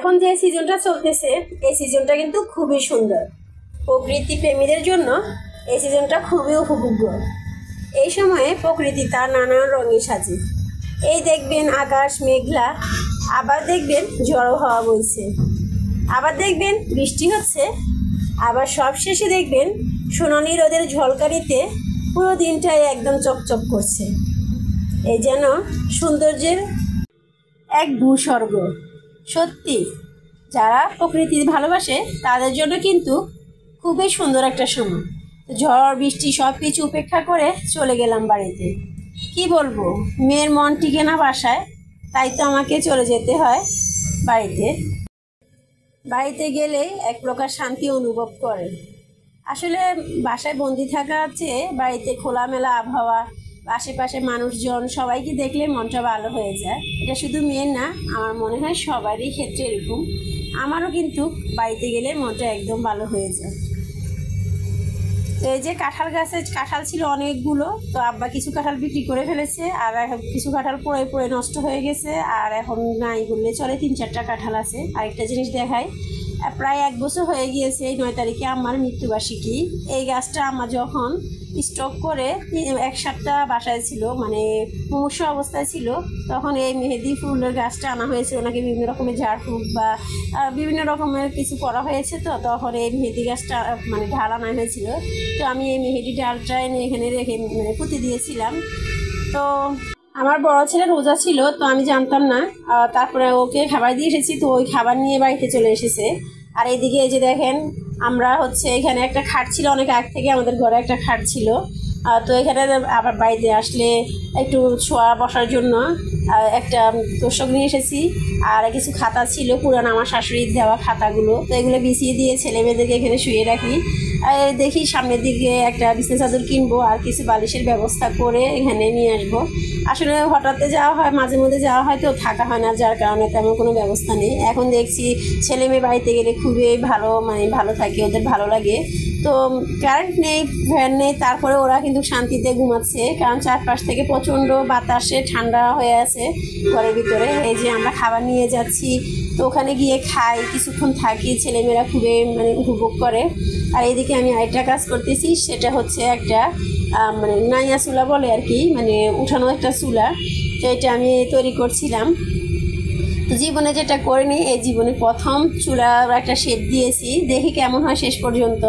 এখন যে সিজনটা চলতেছে এই সিজনটা কিন্তু খুবই সুন্দর। প্রকৃতি প্রেমীদের জন্য এই সিজনটা খুবই উপভোগ্য। এই সময়ে প্রকৃতি তার নানান রঙে সাজে। এই দেখবেন আকাশ মেঘলা, আবার দেখবেন ঝড়ো হাওয়া বইছে, আবার দেখবেন বৃষ্টি হচ্ছে, আবার সবশেষে দেখবেন সোনালি রোদের ঝলকানিতে পুরো দিনটাই একদম চকচক করছে। এই যেন সৌন্দর্যের এক ভূস্বর্গ। সত্যি যারা প্রকৃতি ভালোবাসে তাদের জন্য কিন্তু খুবই সুন্দর একটা সময়। ঝড় বৃষ্টি সব কিছু উপেক্ষা করে চলে গেলাম বাড়িতে। কি বলবো, মেয়ের মন টিকে না বাসায়, তাই তো আমাকে চলে যেতে হয় বাড়িতে। বাড়িতে গেলে এক প্রকার শান্তি অনুভব করে। আসলে বাসায় বন্দি থাকা চেয়ে বাড়িতে খোলামেলা আবহাওয়া, আশেপাশে মানুষজন সবাইকে দেখলে মনটা ভালো হয়ে যায়। এটা শুধু মেয়ের না, আমার মনে হয় সবারই ক্ষেত্রে এরকম। আমারও কিন্তু বাড়িতে গেলে মনটা একদম ভালো হয়ে যায়। তো এই যে কাঁঠাল গাছে কাঁঠাল ছিল অনেকগুলো, তো আব্বা কিছু কাঁঠাল বিক্রি করে ফেলেছে, আর কিছু কাঁঠাল পড়ে পড়ে নষ্ট হয়ে গেছে, আর এখন নাই বললে চলে, 3-4টা কাঁঠাল আছে। আরেকটা জিনিস দেখাই, প্রায় 1 বছর হয়ে গিয়েছে এই 9 তারিখে আমার মৃত্যুবার্ষিকী। এই গাছটা আমার যখন স্টক করে 1 সপ্তাহ বাসায় ছিল, মানে মুমূর্ষ অবস্থায় ছিল, তখন এই মেহেদি ফুলের গাছটা আনা হয়েছিল। ওনাকে বিভিন্ন রকমের ঝাড়ফুঁক বা বিভিন্ন রকমের কিছু করা হয়েছে, তো তখন এই মেহেদি গাছটা মানে ঢাল আনা হয়েছিল। তো আমি এই মেহেদি ডালটা এনে এখানে রেখে মানে পুঁতে দিয়েছিলাম। তো আমার বড় ছেলে রোজা ছিল, তো আমি জানতাম না। তারপরে ওকে খাবার দিয়ে এসেছি, তো ওই খাবার নিয়ে বাড়িতে চলে এসেছে। আর এইদিকে এই যে দেখেন, আমরা এখানে একটা খাট ছিল, অনেক আগ থেকে আমাদের ঘরে একটা খাট ছিল। তো এখানে আবার বাড়িতে আসলে একটু শোয়া বসার জন্য একটা তোষক নিয়ে এসেছি। আর কিছু খাতা ছিল পুরানো, আমার শাশুড়ির দেওয়া খাতাগুলো, তো এগুলো বিছিয়ে দিয়ে ছেলে মেয়েদেরকে এখানে শুয়ে রাখি। দেখি সামনের দিকে একটা বিছানা চাদর কিনবো আর কিছু বালিশের ব্যবস্থা করে এখানে নিয়ে আসবো। আসলে হঠাৎ যাওয়া হয়, মাঝে মধ্যে যাওয়া হয়, তো থাকা হয় না, যার কারণে তেমন কোনো ব্যবস্থা নেই। এখন দেখছি ছেলে মেয়ে বাড়িতে গেলে খুবই ভালো থাকে, ওদের ভালো লাগে। তো কারেন্ট নেই, ফ্যান নেই, তারপরে ওরা কিন্তু শান্তিতে ঘুমাচ্ছে, কারণ চারপাশ থেকে প্রচণ্ড বাতাসে ঠান্ডা হয়ে আছে ঘরের ভিতরে। এই যে আমরা খাবার নিয়ে যাচ্ছি, তো ওখানে গিয়ে খাই, কিছুক্ষণ থাকি, ছেলেমেয়েরা খুবই উপভোগ করে। আর এইদিকে আমি আরেকটা কাজ করতেছি, সেটা হচ্ছে একটা নাইয়া চুলা বলে আর কি, উঠানো একটা চুলা। তো এটা আমি তৈরি করছিলাম। তো জীবনে যেটা করিনি, এই জীবনে প্রথম চুলার একটা শেড দিয়েছি, দেখি কেমন হয় শেষ পর্যন্ত,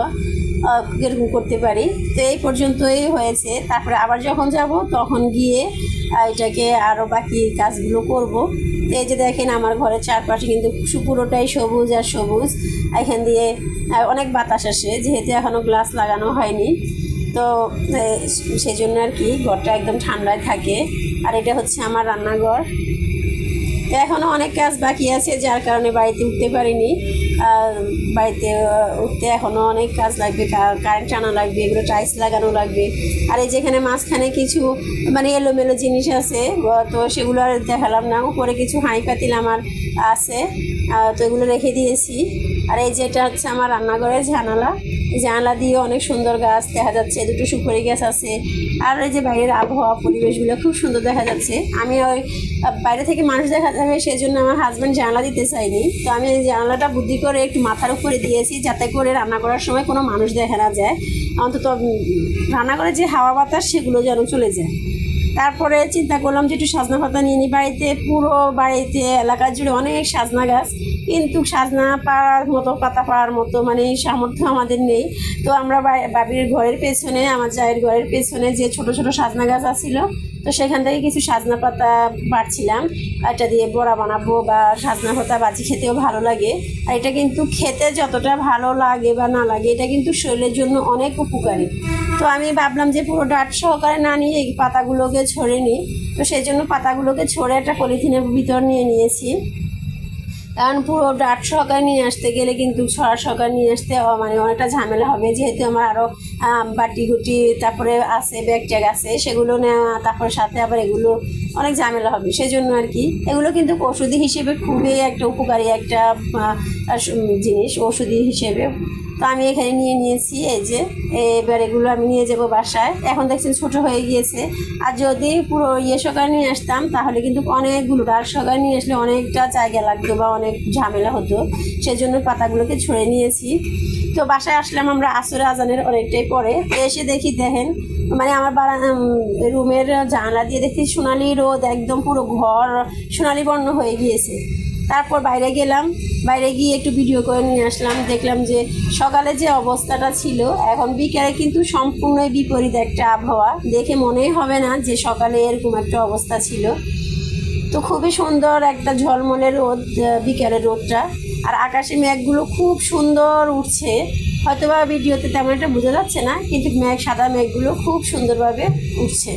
এরকম করতে পারি। তো এই পর্যন্তই হয়েছে। তারপরে আবার যখন যাব তখন গিয়ে এটাকে আরও বাকি কাজগুলো করব। তো এই যে দেখেন আমার ঘরের চারপাশে কিন্তু পুরোটাই সবুজ আর সবুজ। এখান দিয়ে অনেক বাতাস আসে, যেহেতু এখনও গ্লাস লাগানো হয়নি, তো সেই জন্য আর কি ঘরটা একদম ঠান্ডায় থাকে। আর এটা হচ্ছে আমার রান্নাঘর। তো এখনও অনেক কাজ বাকি আছে, যার কারণে বাড়িতে উঠতে পারিনি। বাড়িতে উঠতে এখনও অনেক কাজ লাগবে, কারেন্ট আনা লাগবে, এগুলো টাইলস লাগানো লাগবে। আর এই যেখানে মাঝখানে কিছু এলোমেলো জিনিস আছে, তো সেগুলো আর দেখালাম না। উপরে কিছু হাঁড়ি পাতিল আমার আছে, তো এগুলো রেখে দিয়েছি। আর এই যেটা হচ্ছে আমার রান্নাঘরের জানালা দিয়ে অনেক সুন্দর গাছ দেখা যাচ্ছে, 2টো সুপারি গাছ আছে। আর এই যে বাইরের আবহাওয়া পরিবেশগুলো খুব সুন্দর দেখা যাচ্ছে। আমি ওই বাইরে থেকে মানুষ দেখা যাবে সেজন্য আমার হাজব্যান্ড জানালা দিতে চাইনি, তো আমি এই জানালাটা বুদ্ধি করে একটু মাথার উপরে দিয়েছি, যাতে করে রান্না করার সময় কোনো মানুষ দেখা না যায়, অন্তত রান্নাঘরে যে হাওয়া বাতাস সেগুলো যেন চলে যায়। তারপরে চিন্তা করলাম যে একটু সাজনা পাতা নিয়ে নিই। পুরো বাড়িতে এলাকা জুড়ে অনেক সাজনা গাছ, কিন্তু সাজনা পাড়ার মতো, পাতা পাড়ার মতো সামর্থ্য আমাদের নেই। তো আমরা বাবির ঘরের পেছনে, আমার জায়ের ঘরের পেছনে যে ছোট ছোট সাজনা গাছ আছিল, তো সেখান থেকে কিছু সাজনা পাতা পাড়ছিলাম। এটা দিয়ে বড়া বানাবো, বা সাজনা পাতা বাজি খেতেও ভালো লাগে। আর এটা কিন্তু খেতে যতটা ভালো লাগে বা না লাগে, এটা কিন্তু শরীরের জন্য অনেক উপকারী। তো আমি ভাবলাম যে পুরো ডাঁট সহকারে না নিয়ে এই পাতাগুলোকে ছড়ে নিই। তো সেই জন্য পাতাগুলোকে ছড়ে একটা পলিথিনের ভিতর নিয়ে নিয়েছি, কারণ পুরো ডাঁট সহকারে নিয়ে আসতে গেলে কিন্তু ছড়া সহকারে নিয়ে আসতে অনেকটা ঝামেলা হবে, যেহেতু আমার আরও বাটি গুটি তারপরে আছে, ব্যাগ ট্যাগ আছে, সেগুলো নেওয়া, তারপরে সাথে আবার এগুলো অনেক ঝামেলা হবে। সেই জন্য আর কি এগুলো কিন্তু ওষুধি হিসেবে খুবই একটা উপকারী একটা জিনিস, ওষুধি হিসেবে। তো আমি এখানে নিয়ে নিয়েছি। এই যে এবার এগুলো আমি নিয়ে যাব বাসায়। এখন দেখছেন ছোট হয়ে গিয়েছে। আর যদি পুরো সহকারে নিয়ে আসতাম তাহলে কিন্তু অনেকগুলো, ডাল সহকারে নিয়ে আসলে অনেকটা জায়গা লাগতো বা অনেক ঝামেলা হতো। সেজন্য পাতাগুলোকে ছড়ে নিয়েছি। তো বাসায় আসলাম আমরা আসরের আজানের অনেকটাই পরে। এসে দেখেন মানে আমার রুমের জানলা দিয়ে দেখি সোনালি রোদ, একদম পুরো ঘর সোনালি বর্ণ হয়ে গিয়েছে। তারপর বাইরে গেলাম, বাইরে গিয়ে একটু ভিডিও করে নিয়ে আসলাম। দেখলাম যে সকালে যে অবস্থাটা ছিল এখন বিকেলে কিন্তু সম্পূর্ণই বিপরীত একটা আবহাওয়া। দেখে মনেই হবে না যে সকালে এরকম একটা অবস্থা ছিল। তো খুবই সুন্দর একটা ঝলমলে রোদ, বিকেলের রোদটা। আর আকাশে মেঘগুলো খুব সুন্দর উঠছে। হয়তোবা ভিডিওতে তেমন একটা বোঝা যাচ্ছে না, কিন্তু সাদা মেঘগুলো খুব সুন্দরভাবে উঠছে।